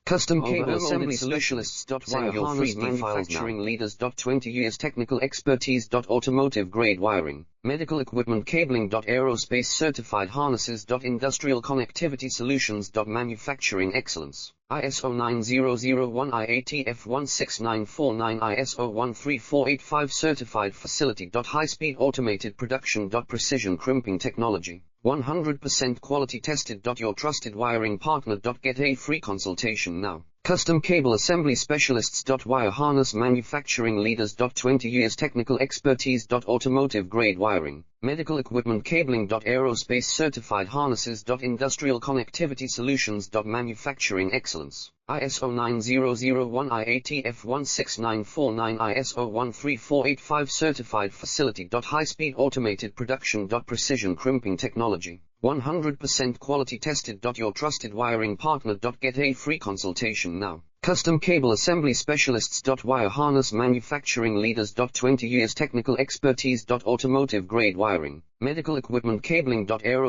Custom cable assembly specialists. Wire harness manufacturing leaders. 20 years technical expertise. Automotive grade wiring, medical equipment cabling. Aerospace certified harnesses. Industrial connectivity solutions. Manufacturing excellence. ISO 9001 IATF16949 ISO 13485 certified facility. High speed automated production. Precision crimping technology. 100% quality tested. Your trusted wiring partner. Get a free consultation now. Custom cable assembly specialists. Wire harness manufacturing leaders. 20 years technical expertise. Automotive grade wiring, medical equipment cabling. Aerospace certified harnesses. Industrial connectivity solutions. Manufacturing excellence. ISO 9001 IATF16949 ISO 13485 certified facility. High speed automated production. Precision crimping technology. 100% quality tested. Your trusted wiring partner. Get a free consultation now. Custom cable assembly specialists. Wire harness manufacturing leaders. 20 years technical expertise. Automotive grade wiring, medical equipment cabling. Aerospace